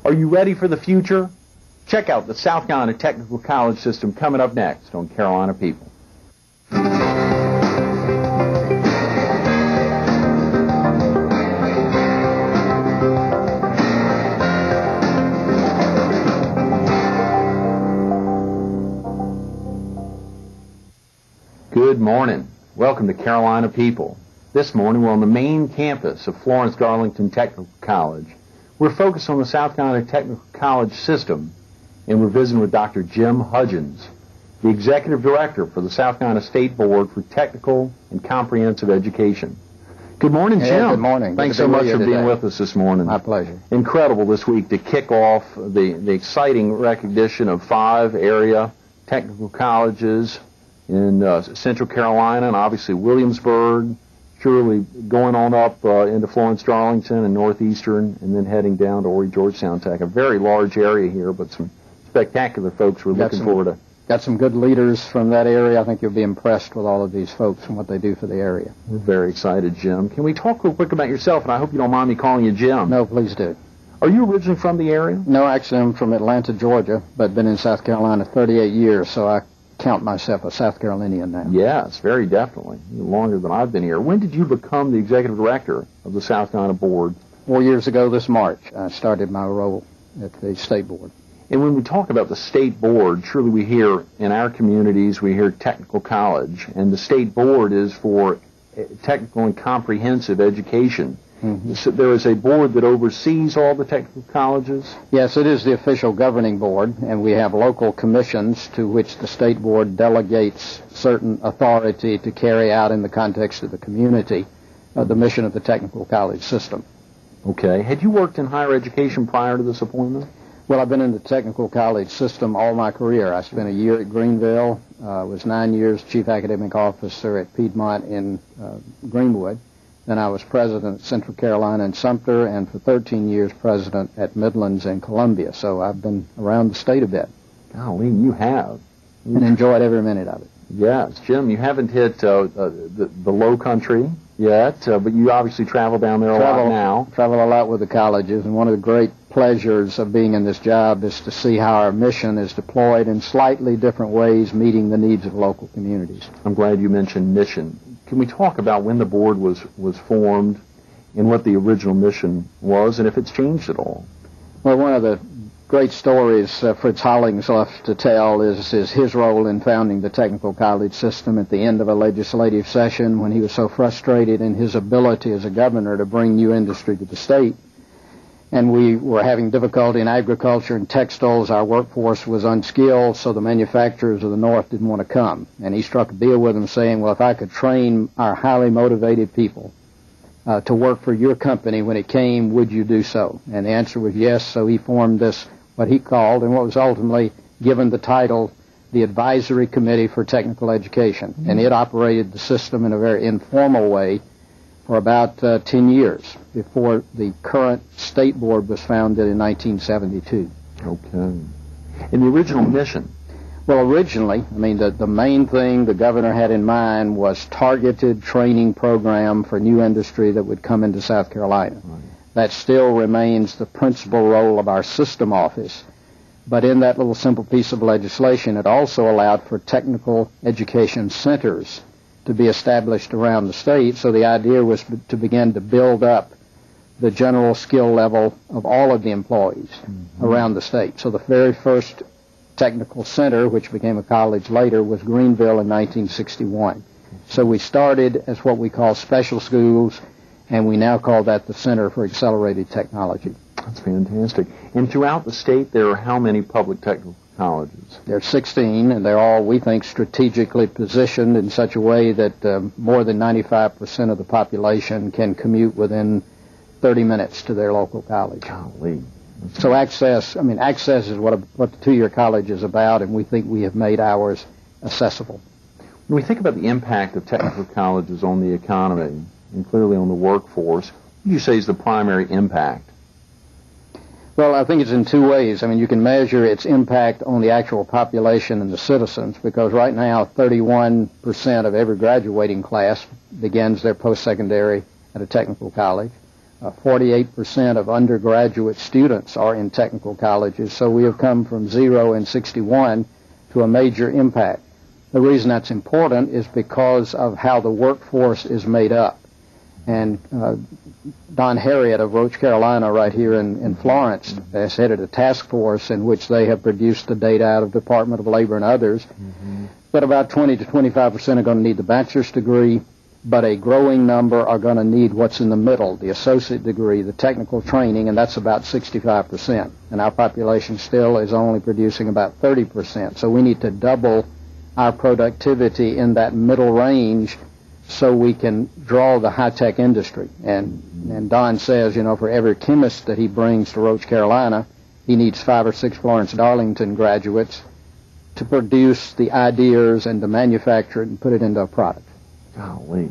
Are you ready for the future? Check out the South Carolina Technical College system coming up next on Carolina People. Good morning. Welcome to Carolina People. This morning we're on the main campus of Florence Garlington Technical College. We're focused on the South Carolina Technical College system, and we're visiting with Dr. Jim Hudgins, the Executive Director for the South Carolina State Board for Technical and Comprehensive Education. Good morning, Jim. Good morning. Thanks so much for being with us this morning. My pleasure. Incredible this week to kick off the exciting recognition of 5 area technical colleges in Central Carolina and obviously Williamsburg, surely going on up into Florence, Darlington, and Northeastern, and then heading down to Horry, Georgetown Tech. A very large area here, but some spectacular folks we're looking forward to. Got some good leaders from that area. I think you'll be impressed with all of these folks and what they do for the area. We're very excited, Jim. Can we talk real quick about yourself? And I hope you don't mind me calling you Jim. No, please do. Are you originally from the area? No, actually I'm from Atlanta, Georgia, but been in South Carolina 38 years, so I count myself a South Carolinian now. Yes, very definitely. Longer than I've been here. When did you become the Executive Director of the South Carolina Board? 4 years ago this March, I started my role at the State Board. And when we talk about the State Board, surely we hear in our communities, we hear technical college, and the State Board is for technical and comprehensive education. Mm-hmm. So there is a board that oversees all the technical colleges? Yes, it is the official governing board, and we have local commissions to which the State Board delegates certain authority to carry out in the context of the community the mission of the technical college system. Okay. Had you worked in higher education prior to this appointment? Well, I've been in the technical college system all my career. I spent a year at Greenville, was 9 years chief academic officer at Piedmont in Greenwood. Then I was president at Central Carolina and Sumter, and for 13 years president at Midlands and Columbia. So I've been around the state a bit. Golly, you have. And enjoyed every minute of it. Yes, Jim, you haven't hit the low country yet, but you obviously travel down there a lot now. Travel a lot with the colleges, and one of the great pleasures of being in this job is to see how our mission is deployed in slightly different ways, meeting the needs of local communities. I'm glad you mentioned mission. Can we talk about when the board was formed and what the original mission was, and if it's changed at all? Well, one of the great stories Fritz Hollings loves to tell is his role in founding the technical college system at the end of a legislative session when he was so frustrated in his ability as a governor to bring new industry to the state. And we were having difficulty in agriculture and textiles. Our workforce was unskilled, so the manufacturers of the North didn't want to come. And he struck a deal with them saying, well, if I could train our highly motivated people to work for your company when it came, would you do so? And the answer was yes, so he formed this, what he called, and what was ultimately given the title, the Advisory Committee for Technical Education. Mm-hmm. And it operated the system in a very informal way for about 10 years before the current State Board was founded in 1972. Okay. And the original mission? Well, originally, I mean, the main thing the governor had in mind was targeted training program for new industry that would come into South Carolina. Right. That still remains the principal role of our system office. But in that little simple piece of legislation, it also allowed for technical education centers to be established around the state. So the idea was to begin to build up the general skill level of all of the employees around the state. So the very first technical center, which became a college later, was Greenville in 1961. So we started as what we call special schools, and we now call that the Center for Accelerated Technology. That's fantastic. And throughout the state, there are how many public technical colleges? There are 16, and they're all, we think, strategically positioned in such a way that more than 95% of the population can commute within 30 minutes to their local college. Golly. So access is what the two-year college is about, and we think we have made ours accessible. When we think about the impact of technical colleges on the economy and clearly on the workforce, what do you say is the primary impact? Well, I think it's in two ways. I mean, you can measure its impact on the actual population and the citizens, because right now 31% of every graduating class begins their post-secondary at a technical college. 48% of undergraduate students are in technical colleges, so we have come from 0 in 61 to a major impact. The reason that's important is because of how the workforce is made up. And Don Harriet of Roach, Carolina, right here in Florence, has headed a task force in which they have produced the data out of the Department of Labor and others. But about 20 to 25% are going to need the bachelor's degree, but a growing number are going to need what's in the middle, the associate degree, the technical training, and that's about 65%. And our population still is only producing about 30%. So we need to double our productivity in that middle range so we can draw the high-tech industry. And Don says, you know, for every chemist that he brings to Roach, Carolina, he needs 5 or 6 Florence Darlington graduates to produce the ideas and to manufacture it and put it into a product. Golly,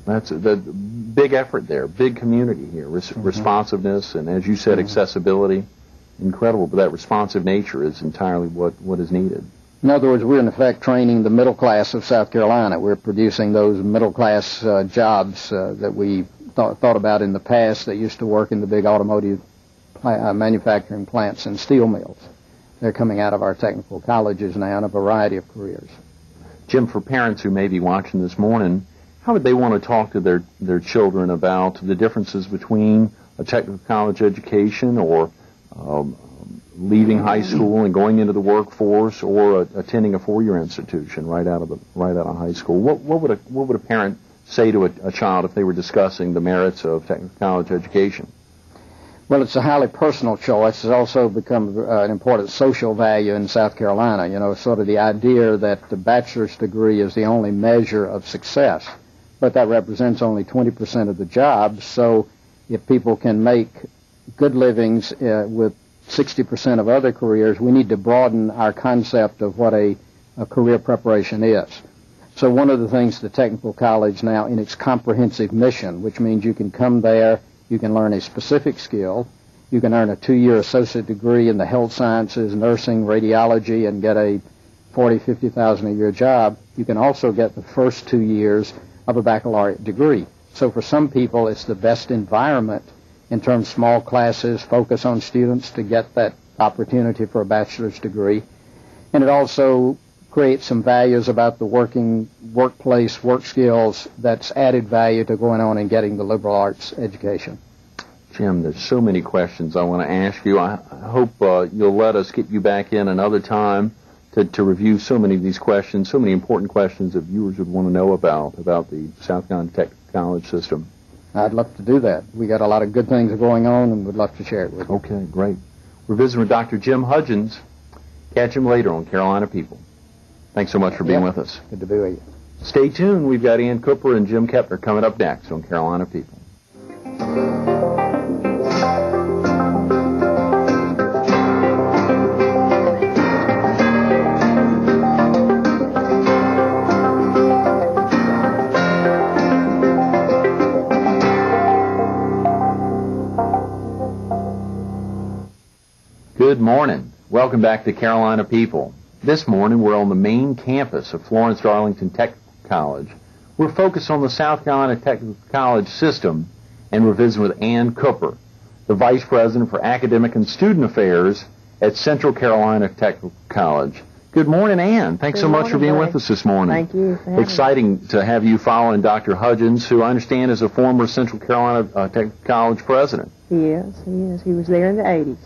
that's a big effort there, big community here, responsiveness, and as you said, accessibility, incredible. But that responsive nature is entirely what is needed. In other words, we're in effect training the middle class of South Carolina. We're producing those middle class jobs that we thought about in the past that used to work in the big automotive manufacturing plants and steel mills. They're coming out of our technical colleges now in a variety of careers. Jim, for parents who may be watching this morning, how would they want to talk to their children about the differences between a technical college education or leaving high school and going into the workforce, or attending a 4-year institution right out of high school? What would a parent say to a child if they were discussing the merits of technical college education? Well, it's a highly personal choice. It's also become an important social value in South Carolina. You know, sort of the idea that the bachelor's degree is the only measure of success, but that represents only 20% of the jobs. So if people can make good livings with 60% of other careers, we need to broaden our concept of what a career preparation is. So one of the things the technical college now, in its comprehensive mission, which means you can come there, you can learn a specific skill, you can earn a 2-year associate degree in the health sciences, nursing, radiology, and get a $40,000, $50,000 a year job. You can also get the first 2 years of a baccalaureate degree. So for some people, it's the best environment in terms of small classes, focus on students to get that opportunity for a bachelor's degree. And it also creates some values about the workplace, work skills that's added value to going on and getting the liberal arts education. Jim, there's so many questions I want to ask you. I hope you'll let us get you back in another time to review so many of these questions, so many important questions that viewers would want to know about the South Carolina Technical College system. I'd love to do that. We got a lot of good things going on, and we'd love to share it with you. Okay, great. We're visiting with Dr. Jim Hudgins. Catch him later on Carolina People. Thanks so much for being with us. Good to be with you. Stay tuned. We've got Ann Cooper and Jim Kepner coming up next on Carolina People. Good morning. Welcome back to Carolina People. This morning we're on the main campus of Florence Darlington Technical College. We're focused on the South Carolina Technical College system, and we're visiting with Ann Cooper, the Vice President for Academic and Student Affairs at Central Carolina Technical College. Good morning, Ann. Thanks so much for being with us this morning. Thank you for having Exciting to have you following Dr. Hudgins, who I understand is a former Central Carolina Technical College president. He is. He was there in the 80s.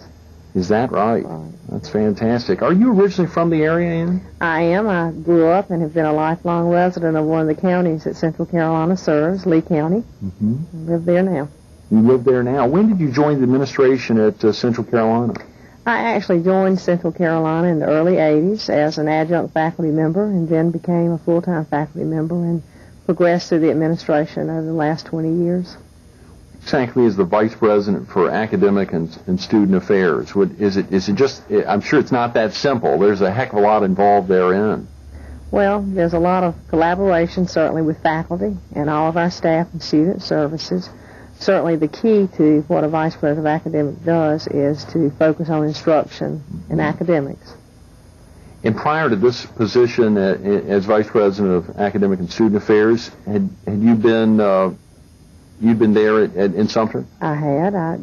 Is that right? That's fantastic. Are you originally from the area, Ann? I am. I grew up and have been a lifelong resident of one of the counties that Central Carolina serves, Lee County. I live there now. You live there now. When did you join the administration at Central Carolina? I actually joined Central Carolina in the early 80s as an adjunct faculty member, and then became a full-time faculty member and progressed through the administration over the last 20 years. Exactly, as the Vice President for Academic and Student Affairs. Is it just, I'm sure it's not that simple. There's a heck of a lot involved therein. Well, there's a lot of collaboration, certainly, with faculty and all of our staff and student services. Certainly the key to what a Vice President of Academic does is to focus on instruction and academics. And prior to this position as Vice President of Academic and Student Affairs, had you been you'd been there in Sumter? I had. I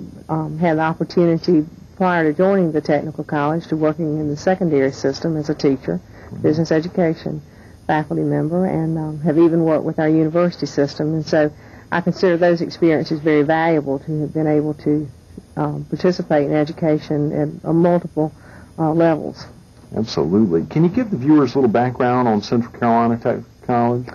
had the opportunity prior to joining the technical college to working in the secondary system as a teacher, business education faculty member, and have even worked with our university system. And so I consider those experiences very valuable to have been able to participate in education at multiple levels. Absolutely. Can you give the viewers a little background on Central Carolina Technical College?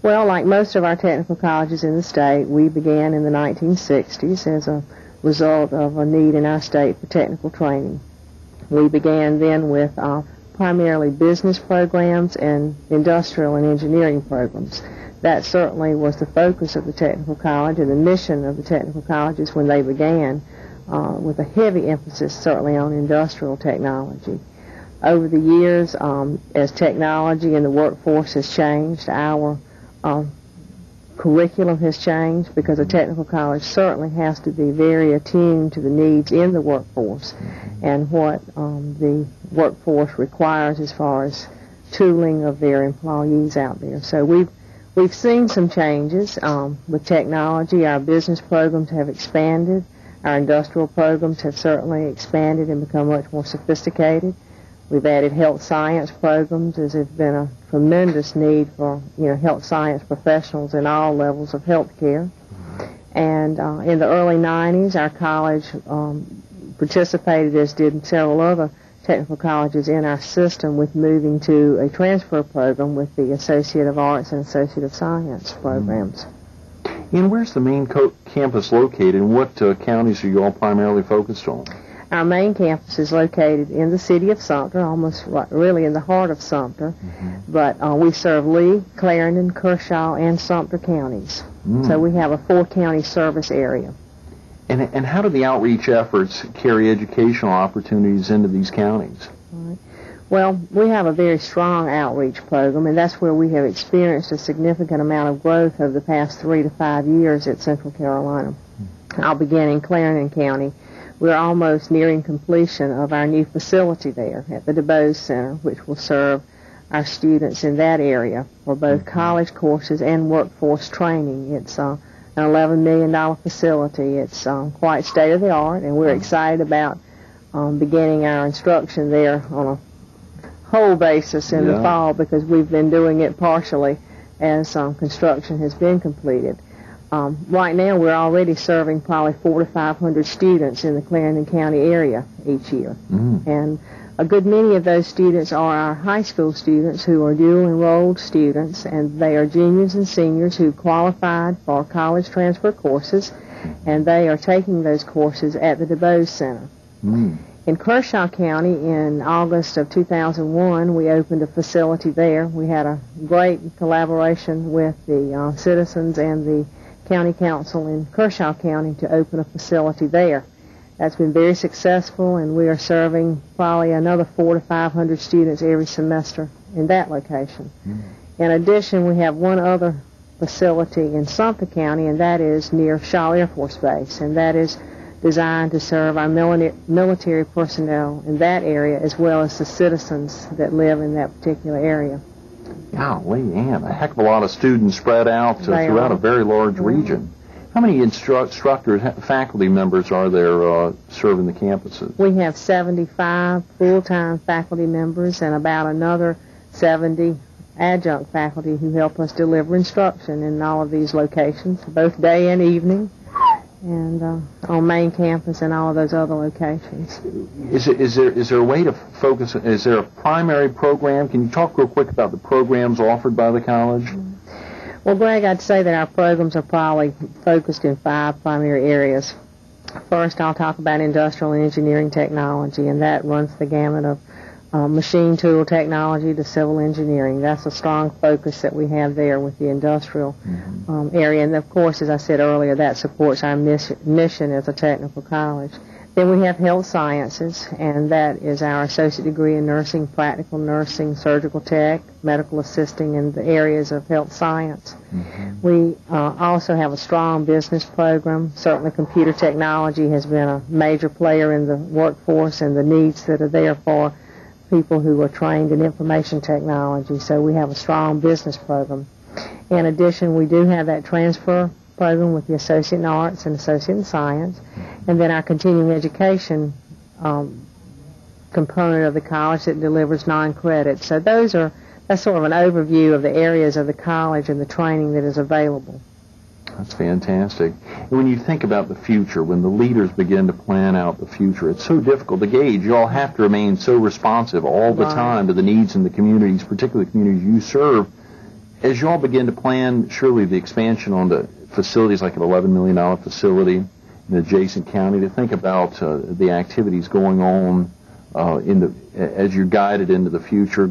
Well, like most of our technical colleges in the state, we began in the 1960s as a result of a need in our state for technical training. We began then with primarily business programs and industrial and engineering programs. That certainly was the focus of the technical college and the mission of the technical colleges when they began, with a heavy emphasis certainly on industrial technology. Over the years, as technology and the workforce has changed, our curriculum has changed, because a technical college certainly has to be very attuned to the needs in the workforce and what the workforce requires as far as tooling of their employees out there. So we've seen some changes with technology. Our business programs have expanded. Our industrial programs have certainly expanded and become much more sophisticated. We've added health science programs, as there's been a tremendous need for health science professionals in all levels of health care. And in the early 90s, our college participated, as did several other technical colleges in our system, with moving to a transfer program with the Associate of Arts and Associate of Science programs. And where's the main campus located, and what counties are you all primarily focused on? Our main campus is located in the city of Sumter, almost really in the heart of Sumter, but we serve Lee, Clarendon, Kershaw, and Sumter counties. So we have a 4-county service area. And how do the outreach efforts carry educational opportunities into these counties? Right. Well, we have a very strong outreach program, and that's where we have experienced a significant amount of growth over the past 3 to 5 years at Central Carolina. I'll begin in Clarendon County. We're almost nearing completion of our new facility there at the DuBose Center, which will serve our students in that area for both college courses and workforce training. It's an $11 million facility. It's quite state-of-the-art, and we're excited about beginning our instruction there on a whole basis in the fall, because we've been doing it partially as construction has been completed. Right now, we're already serving probably 400 to 500 students in the Clarendon County area each year. And a good many of those students are our high school students who are dual-enrolled students, and they are juniors and seniors who qualified for college transfer courses, and they are taking those courses at the DuBose Center. In Kershaw County, in August of 2001, we opened a facility there. We had a great collaboration with the citizens and the County Council in Kershaw County to open a facility there. That's been very successful, and we are serving probably another 400 to 500 students every semester in that location. In addition, we have one other facility in Sumter County, and that is near Shaw Air Force Base, and that is designed to serve our military personnel in that area, as well as the citizens that live in that particular area. Golly, Ann, a heck of a lot of students spread out throughout a very large region. How many instructors, faculty members are there serving the campuses? We have 75 full-time faculty members and about another 70 adjunct faculty who help us deliver instruction in all of these locations, both day and evening, and on main campus and all of those other locations. Is there a way to focus? Is there a primary program? Can you talk real quick about the programs offered by the college? Well, Greg, I'd say that our programs are probably focused in 5 primary areas. First, I'll talk about industrial and engineering technology, and that runs the gamut of machine tool technology to civil engineering. That's a strong focus that we have there with the industrial area. And, of course, as I said earlier, that supports our mission as a technical college. Then we have health sciences, and that is our associate degree in nursing, practical nursing, surgical tech, medical assisting in the areas of health science. We also have a strong business program. Certainly computer technology has been a major player in the workforce and the needs that are there for people who are trained in information technology. So we have a strong business program. In addition, we do have that transfer program with the Associate in Arts and Associate in Science, and then our continuing education component of the college that delivers non-credit. So that's sort of an overview of the areas of the college and the training that is available. That's fantastic. And when you think about the future, when the leaders begin to plan out the future, it's so difficult to gauge. You all have to remain so responsive all the time to the needs in the communities, particularly the communities you serve. As you all begin to plan, surely the expansion onto facilities like an $11 million facility in an adjacent county, to think about the activities going on as you're guided into the future.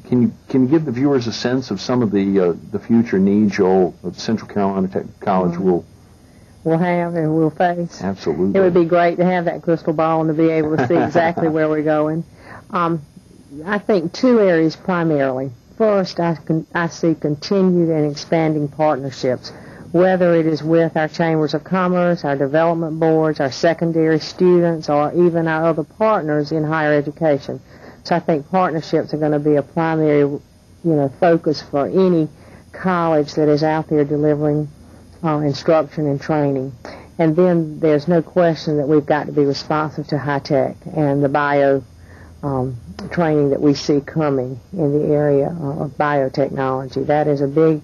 Can you give the viewers a sense of some of the future needs Central Carolina Technical College will have and will face? Absolutely. It would be great to have that crystal ball and to be able to see exactly where we're going. I think two areas primarily. First, I see continued and expanding partnerships, whether it is with our chambers of commerce, our development boards, our secondary students, or even our other partners in higher education. So I think partnerships are going to be a primary, focus for any college that is out there delivering instruction and training. And then there's no question that we've got to be responsive to high tech and the bio training that we see coming in the area of biotechnology. That is a big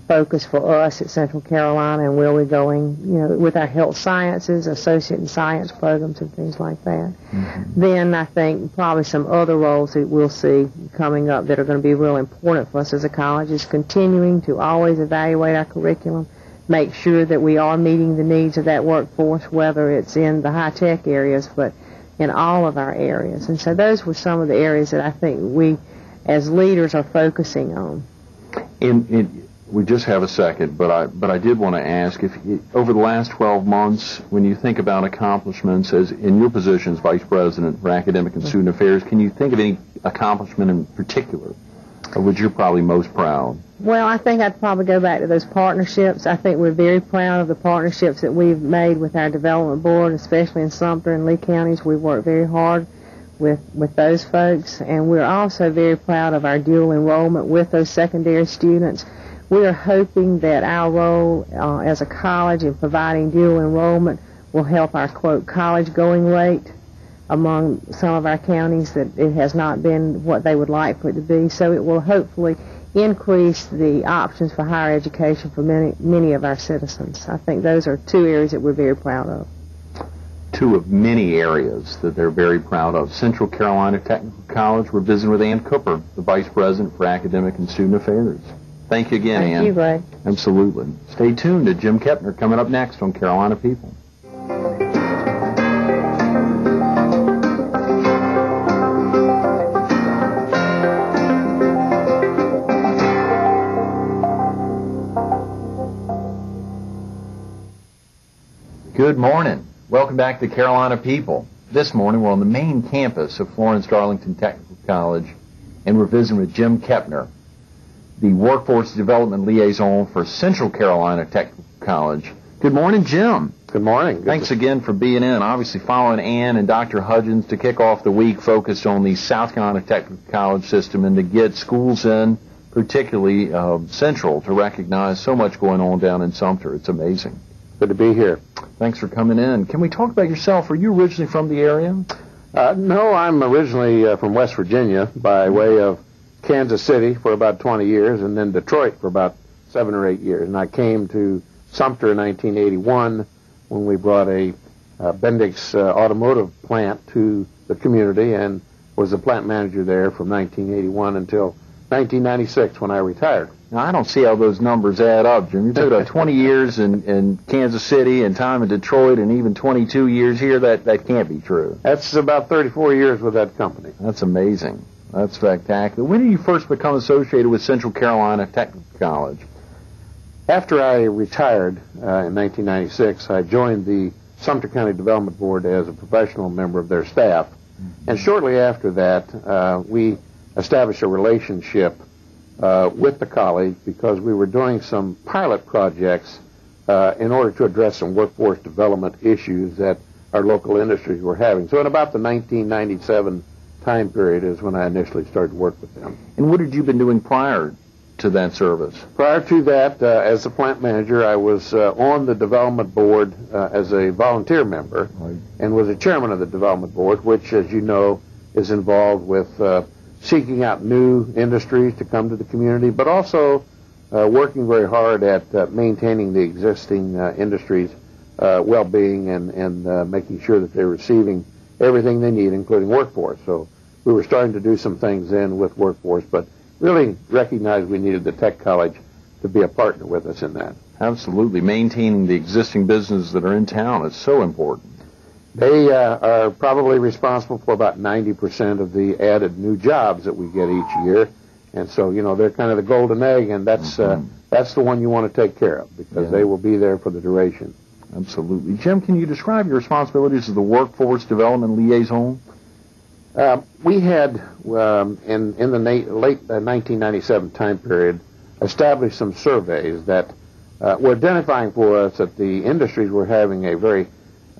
focus for us at Central Carolina, and where we're going, with our health sciences, associate in science programs and things like that. Mm-hmm. Then I think probably some other roles that we'll see coming up that are going to be real important for us as a college is continuing to always evaluate our curriculum, make sure that we are meeting the needs of that workforce, whether it's in the high-tech areas, but in all of our areas. And so those were some of the areas that I think we as leaders are focusing on. We just have a second, but I did want to ask, if over the last 12 months, when you think about accomplishments as in your position as Vice President for Academic and Student Affairs, can you think of any accomplishment in particular of which you're probably most proud? Well, I think I'd probably go back to those partnerships. I think we're very proud of the partnerships that we've made with our development board, especially in Sumter and Lee counties. We've worked very hard with those folks, and we're also very proud of our dual enrollment with those secondary students. We are hoping that our role as a college in providing dual enrollment will help our, quote, college-going rate among some of our counties, that it has not been what they would like for it to be. So it will hopefully increase the options for higher education for many of our citizens. I think those are two areas that we're very proud of. Two of many areas that they're very proud of. Central Carolina Technical College, we're visiting with Ann Cooper, the Vice President for Academic and Student Affairs. Thank you again, Ann. Thank you, Greg. Absolutely. Stay tuned to Jim Kepner coming up next on Carolina People. Good morning. Welcome back to Carolina People. This morning we're on the main campus of Florence Darlington Technical College, and we're visiting with Jim Kepner, the Workforce Development Liaison for Central Carolina Technical College. Good morning, Jim. Good morning. Thanks again for being in. Obviously following Ann and Dr. Hudgins to kick off the week focused on the South Carolina Technical College system and to get schools in, particularly Central, to recognize so much going on down in Sumter. It's amazing. Good to be here. Thanks for coming in. Can we talk about yourself? Are you originally from the area? No, I'm originally from West Virginia by way of Kansas City for about 20 years and then Detroit for about 7 or 8 years. And I came to Sumter in 1981 when we brought a Bendix automotive plant to the community and was the plant manager there from 1981 until 1996 when I retired. Now, I don't see how those numbers add up, Jim. You took about 20 years in Kansas City and time in Detroit and even 22 years here. That can't be true. That's about 34 years with that company. That's amazing. That's spectacular. When did you first become associated with Central Carolina Technical College? After I retired in 1996, I joined the Sumter County Development Board as a professional member of their staff. And shortly after that, we established a relationship with the college because we were doing some pilot projects in order to address some workforce development issues that our local industries were having. So in about the 1997 time period is when I initially started to work with them. And what had you been doing prior to that service? Prior to that, as the plant manager, I was on the development board as a volunteer member, Right. and was the chairman of the development board, which, as you know, is involved with seeking out new industries to come to the community, but also working very hard at maintaining the existing industries' well-being and making sure that they're receiving everything they need, including workforce. So we were starting to do some things then with workforce, but really recognized we needed the Tech College to be a partner with us in that. Absolutely. Maintaining the existing businesses that are in town is so important. They are probably responsible for about 90% of the added new jobs that we get each year. And so, you know, they're kind of the golden egg, and that's the one you want to take care of, because they will be there for the duration. Absolutely. Jim, can you describe your responsibilities as the workforce development liaison? We had, in the late 1997 time period, established some surveys that were identifying for us that the industries were having a very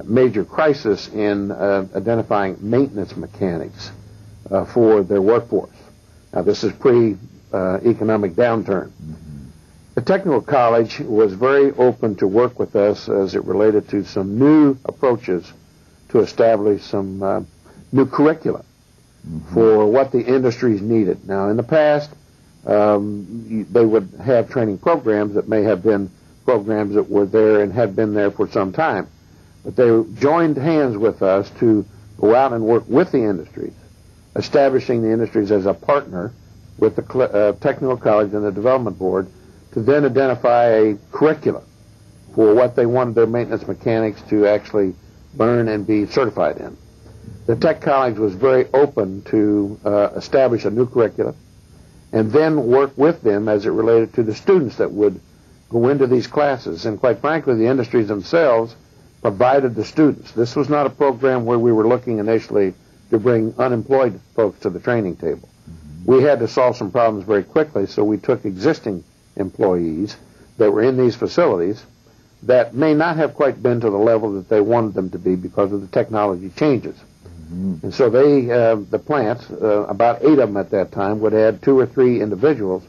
major crisis in identifying maintenance mechanics for their workforce. Now, this is pre-economic downturn. The Technical College was very open to work with us as it related to some new approaches to establish some new curricula for what the industries needed. Now, in the past, they would have training programs that may have been programs that were there and had been there for some time. But they joined hands with us to go out and work with the industries, establishing the industries as a partner with the Technical College and the Development Board to then identify a curriculum for what they wanted their maintenance mechanics to actually learn and be certified in. The Tech College was very open to establish a new curriculum and then work with them as it related to the students that would go into these classes. And quite frankly, the industries themselves provided the students. This was not a program where we were looking initially to bring unemployed folks to the training table. We had to solve some problems very quickly, so we took existing employees that were in these facilities that may not have quite been to the level that they wanted them to be because of the technology changes. And so they, the plants, about 8 of them at that time, would add 2 or 3 individuals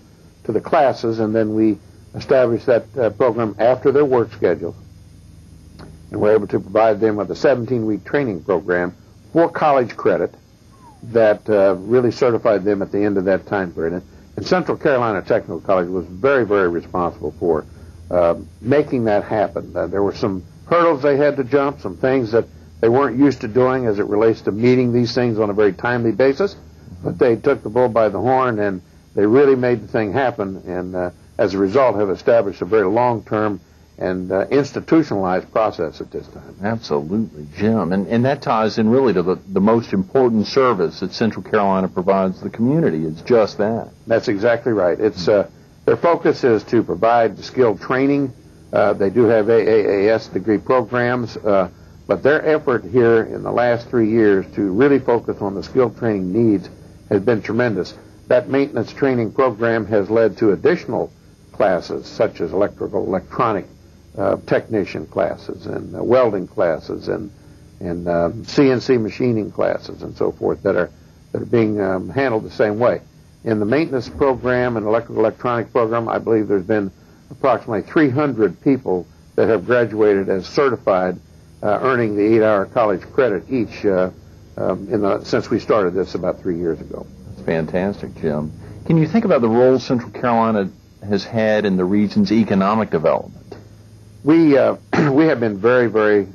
to the classes, and then we established that program after their work schedule. And we're able to provide them with a 17-week training program for college credit that really certified them at the end of that time period. And Central Carolina Technical College was very, very responsible for making that happen. There were some hurdles they had to jump, some things that they weren't used to doing as it relates to meeting these things on a very timely basis, but they took the bull by the horn and they really made the thing happen, and as a result have established a very long-term and institutionalized process at this time. Absolutely, Jim. And that ties in really to the most important service that Central Carolina provides the community. It's just that. That's exactly right. It's their focus is to provide skilled training. They do have AAS degree programs, but their effort here in the last 3 years to really focus on the skilled training needs has been tremendous. That maintenance training program has led to additional classes such as electrical, electronic technician classes and welding classes and CNC machining classes and so forth that are being handled the same way. In the maintenance program and electrical electronic program, I believe there's been approximately 300 people that have graduated as certified, earning the 8-hour college credit each since we started this about 3 years ago. That's fantastic, Jim. Can you think about the role Central Carolina has had in the region's economic development? We have been very, very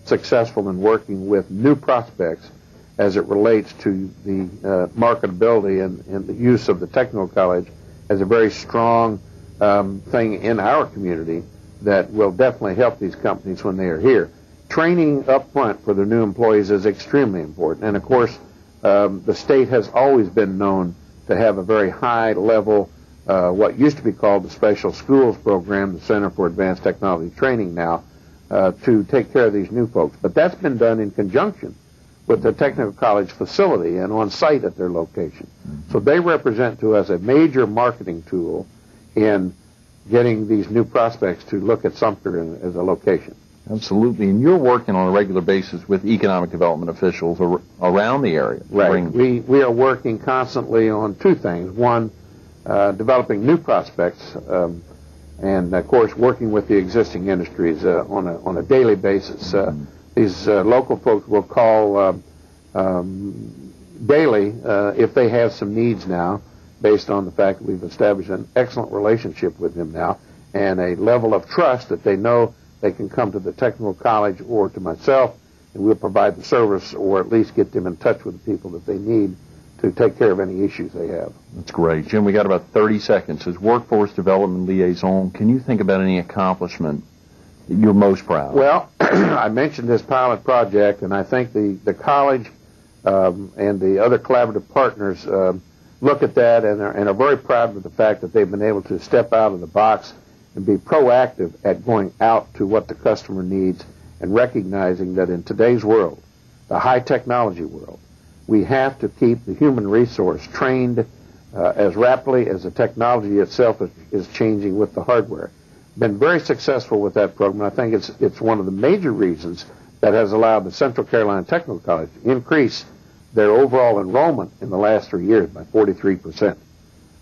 successful in working with new prospects as it relates to the marketability and the use of the Technical College as a very strong thing in our community that will definitely help these companies when they are here. Training up front for their new employees is extremely important, and of course the state has always been known to have a very high level what used to be called the Special Schools Program, the Center for Advanced Technology Training now, to take care of these new folks. But that's been done in conjunction with the Technical College facility and on site at their location. So they represent to us a major marketing tool in getting these new prospects to look at Sumter as a location. Absolutely. And you're working on a regular basis with economic development officials around the area. Right. We are working constantly on 2 things. One, developing new prospects, and of course working with the existing industries on a daily basis. These local folks will call daily if they have some needs now, based on the fact that we've established an excellent relationship with them now and a level of trust that they know they can come to the technical college or to myself, and we'll provide the service or at least get them in touch with the people that they need to take care of any issues they have. That's great. Jim, we got about 30 seconds. As Workforce Development Liaison, can you think about any accomplishment that you're most proud of? Well, I mentioned this pilot project, and I think the college and the other collaborative partners look at that and are very proud of the fact that they've been able to step out of the box and be proactive at going out to what the customer needs and recognizing that in today's world, the high technology world, we have to keep the human resource trained as rapidly as the technology itself is changing with the hardware. Been very successful with that program. I think it's one of the major reasons that has allowed the Central Carolina Technical College to increase their overall enrollment in the last 3 years by 43%.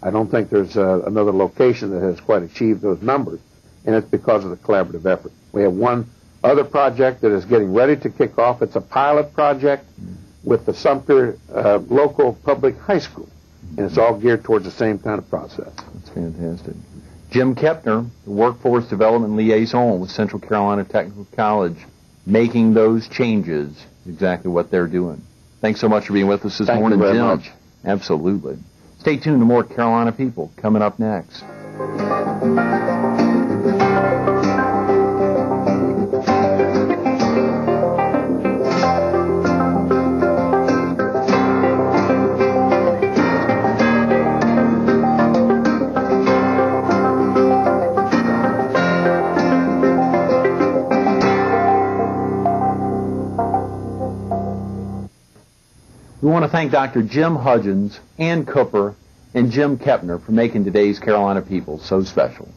I don't think there's another location that has quite achieved those numbers, and it's because of the collaborative effort. We have one other project that is getting ready to kick off. It's a pilot project with the Sumter local public high school, and it's all geared towards the same kind of process. That's fantastic. Jim Kepner, the Workforce Development Liaison with Central Carolina Technical College, making those changes, exactly what they're doing. Thanks so much for being with us this morning, Jim. Thank you very much. Absolutely. Stay tuned to more Carolina People coming up next. We want to thank Dr. Jim Hudgins, Ann Cooper, and Jim Kepner for making today's Carolina People so special.